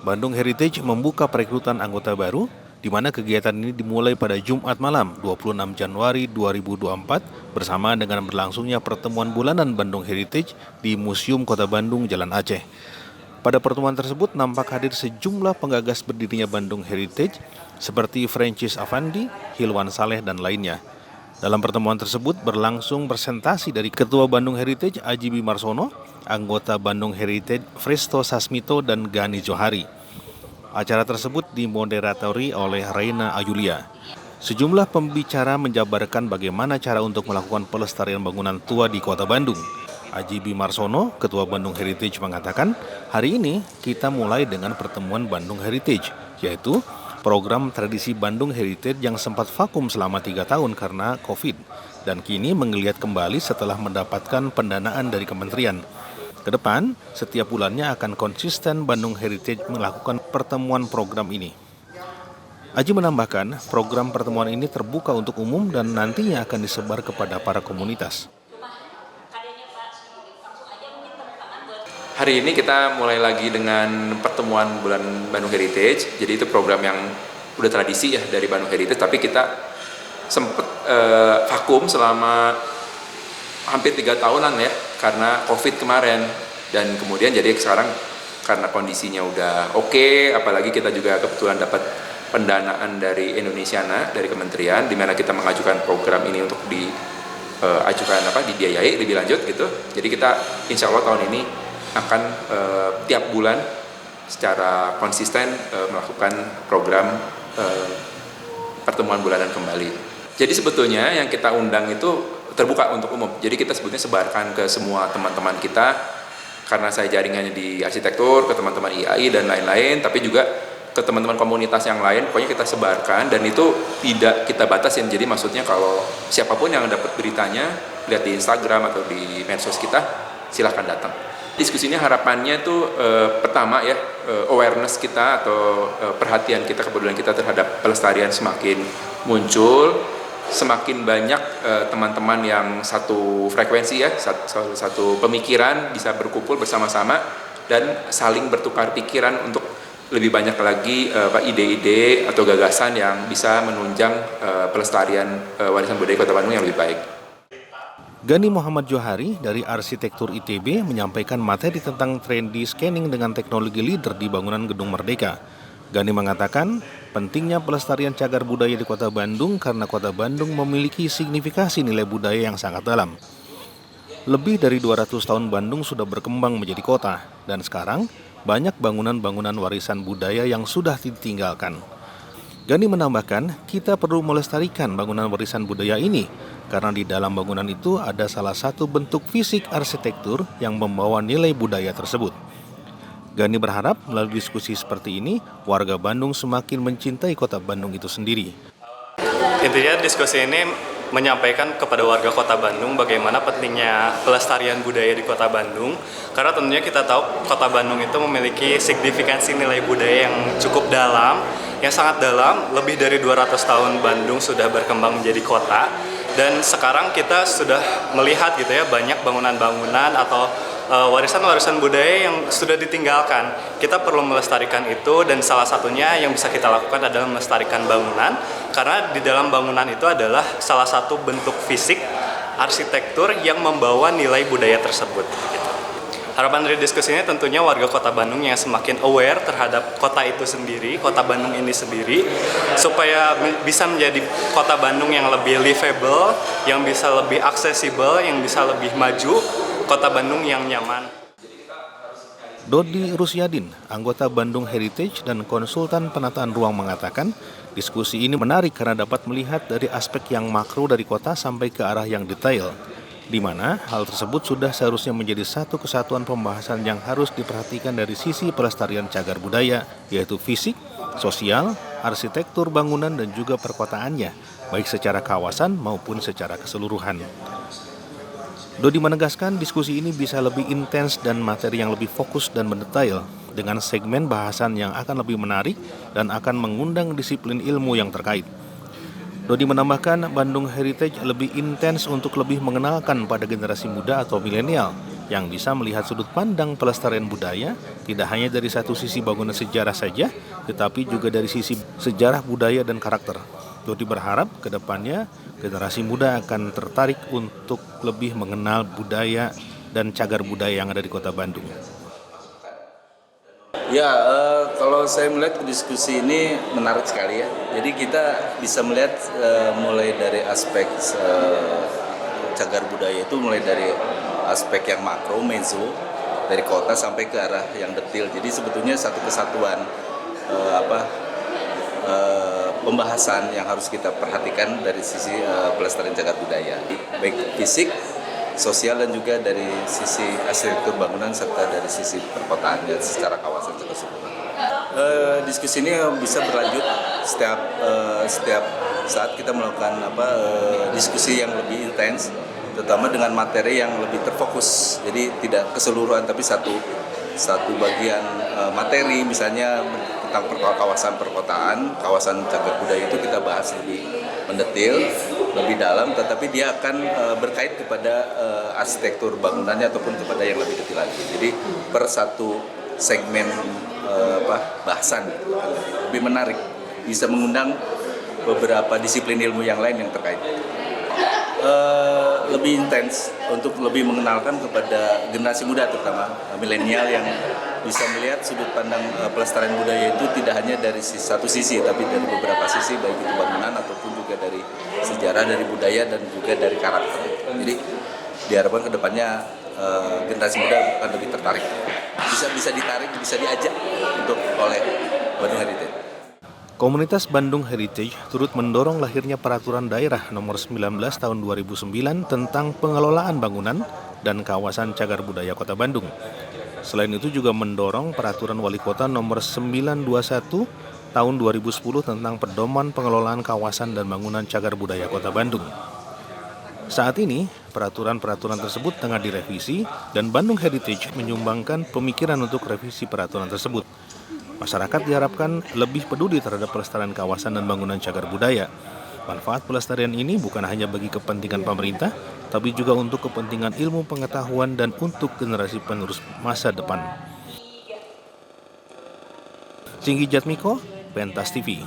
Bandung Heritage membuka perekrutan anggota baru, di mana kegiatan ini dimulai pada Jumat malam 26 Januari 2024 bersama dengan berlangsungnya pertemuan bulanan Bandung Heritage di Museum Kota Bandung, Jalan Aceh. Pada pertemuan tersebut nampak hadir sejumlah penggagas berdirinya Bandung Heritage seperti Francis Avandi, Hilwan Saleh, dan lainnya. Dalam pertemuan tersebut berlangsung presentasi dari Ketua Bandung Heritage Aji Bimarsono, anggota Bandung Heritage Fristo Sasmito, dan Gani Johari. Acara tersebut dimoderatori oleh Reina Ayulia. Sejumlah pembicara menjabarkan bagaimana cara untuk melakukan pelestarian bangunan tua di Kota Bandung. Aji Bimarsono, Ketua Bandung Heritage, mengatakan, hari ini kita mulai dengan pertemuan Bandung Heritage, yaitu program tradisi Bandung Heritage yang sempat vakum selama 3 tahun karena COVID, dan kini menggeliat kembali setelah mendapatkan pendanaan dari kementerian. Kedepan, setiap bulannya akan konsisten Bandung Heritage melakukan pertemuan program ini. Aji menambahkan, program pertemuan ini terbuka untuk umum dan nantinya akan disebar kepada para komunitas. Hari ini kita mulai lagi dengan pertemuan bulan Bandung Heritage. Jadi itu program yang udah tradisi ya dari Bandung Heritage, tapi kita sempat vakum selama hampir 3 tahunan ya karena COVID kemarin. Dan kemudian jadi sekarang karena kondisinya udah oke, apalagi kita juga kebetulan dapat pendanaan dari Indonesiana, dari kementerian, di mana kita mengajukan program ini untuk dibiayai lebih lanjut gitu. Jadi kita insya Allah tahun ini akan tiap bulan secara konsisten melakukan program pertemuan bulanan kembali. Jadi sebetulnya yang kita undang itu terbuka untuk umum. Jadi kita sebetulnya sebarkan ke semua teman-teman kita, karena saya jaringannya di arsitektur, ke teman-teman IAI dan lain-lain, tapi juga ke teman-teman komunitas yang lain. Pokoknya kita sebarkan dan itu tidak kita batasin. Jadi maksudnya kalau siapapun yang dapat beritanya, lihat di Instagram atau di medsos kita, silahkan datang. Diskusinya harapannya tuh pertama ya, awareness kita atau perhatian kita, kepedulian kita terhadap pelestarian semakin muncul, semakin banyak teman-teman yang satu frekuensi ya, satu pemikiran bisa berkumpul bersama-sama dan saling bertukar pikiran untuk lebih banyak lagi ide-ide atau gagasan yang bisa menunjang pelestarian warisan budaya Kota Bandung yang lebih baik. Gani Muhammad Johari dari Arsitektur ITB menyampaikan materi tentang 3D scanning dengan teknologi LIDAR di bangunan Gedung Merdeka. Gani mengatakan pentingnya pelestarian cagar budaya di Kota Bandung karena Kota Bandung memiliki signifikasi nilai budaya yang sangat dalam. Lebih dari 200 tahun Bandung sudah berkembang menjadi kota, dan sekarang banyak bangunan-bangunan warisan budaya yang sudah ditinggalkan. Gani menambahkan, kita perlu melestarikan bangunan warisan budaya ini, karena di dalam bangunan itu ada salah satu bentuk fisik arsitektur yang membawa nilai budaya tersebut. Gani berharap melalui diskusi seperti ini, warga Bandung semakin mencintai Kota Bandung itu sendiri. Intinya diskusi ini menyampaikan kepada warga Kota Bandung bagaimana pentingnya pelestarian budaya di Kota Bandung, karena tentunya kita tahu Kota Bandung itu memiliki signifikansi nilai budaya yang cukup dalam, yang sangat dalam. Lebih dari 200 tahun Bandung sudah berkembang menjadi kota, dan sekarang kita sudah melihat gitu ya, banyak bangunan-bangunan atau warisan-warisan budaya yang sudah ditinggalkan. Kita perlu melestarikan itu, dan salah satunya yang bisa kita lakukan adalah melestarikan bangunan, karena di dalam bangunan itu adalah salah satu bentuk fisik arsitektur yang membawa nilai budaya tersebut. Harapan dari diskusi ini tentunya warga Kota Bandung yang semakin aware terhadap kota itu sendiri, Kota Bandung ini sendiri, supaya bisa menjadi Kota Bandung yang lebih livable, yang bisa lebih aksesibel, yang bisa lebih maju, Kota Bandung yang nyaman. Dodi Rusyadin, anggota Bandung Heritage dan konsultan penataan ruang mengatakan, diskusi ini menarik karena dapat melihat dari aspek yang makro dari kota sampai ke arah yang detail, di mana hal tersebut sudah seharusnya menjadi satu kesatuan pembahasan yang harus diperhatikan dari sisi pelestarian cagar budaya, yaitu fisik, sosial, arsitektur bangunan, dan juga perkotaannya, baik secara kawasan maupun secara keseluruhan. Dodi menegaskan diskusi ini bisa lebih intens dan materi yang lebih fokus dan mendetail, dengan segmen bahasan yang akan lebih menarik dan akan mengundang disiplin ilmu yang terkait. Dodi menambahkan Bandung Heritage lebih intens untuk lebih mengenalkan pada generasi muda atau milenial yang bisa melihat sudut pandang pelestarian budaya tidak hanya dari satu sisi bangunan sejarah saja, tetapi juga dari sisi sejarah budaya dan karakter. Dodi berharap ke depannya generasi muda akan tertarik untuk lebih mengenal budaya dan cagar budaya yang ada di Kota Bandung. Ya, kalau saya melihat diskusi ini menarik sekali ya. Jadi kita bisa melihat mulai dari aspek cagar budaya itu mulai dari aspek yang makro, meso, dari kota sampai ke arah yang detail. Jadi sebetulnya satu kesatuan pembahasan yang harus kita perhatikan dari sisi pelestarian cagar budaya, baik fisik, sosial dan juga dari sisi arsitektur bangunan serta dari sisi perkotaannya secara kawasan tersebut. Diskusi ini bisa berlanjut setiap saat kita melakukan diskusi yang lebih intens, terutama dengan materi yang lebih terfokus. Jadi tidak keseluruhan tapi satu bagian materi, misalnya tentang kawasan perkotaan, kawasan cagar budaya itu kita bahas lebih mendetil, lebih dalam, tetapi dia akan berkait kepada arsitektur bangunannya ataupun kepada yang lebih detail lagi. Jadi per satu segmen bahasan lebih menarik, bisa mengundang beberapa disiplin ilmu yang lain yang terkait. Lebih intens untuk lebih mengenalkan kepada generasi muda terutama milenial yang bisa melihat sudut pandang pelestarian budaya itu tidak hanya dari satu sisi tapi dari beberapa sisi, baik itu bangunan ataupun juga dari sejarah, dari budaya dan juga dari karakter. Jadi diharapkan kedepannya generasi muda akan lebih tertarik, bisa ditarik, bisa diajak untuk oleh Bandung Heritage. Komunitas Bandung Heritage turut mendorong lahirnya Peraturan Daerah Nomor 19 Tahun 2009 tentang pengelolaan bangunan dan kawasan cagar budaya Kota Bandung. Selain itu juga mendorong Peraturan Wali Kota Nomor 921 Tahun 2010 tentang pedoman pengelolaan kawasan dan bangunan cagar budaya Kota Bandung. Saat ini, peraturan-peraturan tersebut tengah direvisi dan Bandung Heritage menyumbangkan pemikiran untuk revisi peraturan tersebut. Masyarakat diharapkan lebih peduli terhadap pelestarian kawasan dan bangunan cagar budaya. Manfaat pelestarian ini bukan hanya bagi kepentingan pemerintah, tapi juga untuk kepentingan ilmu pengetahuan dan untuk generasi penerus masa depan. Singgi Jatmiko, Pentas TV.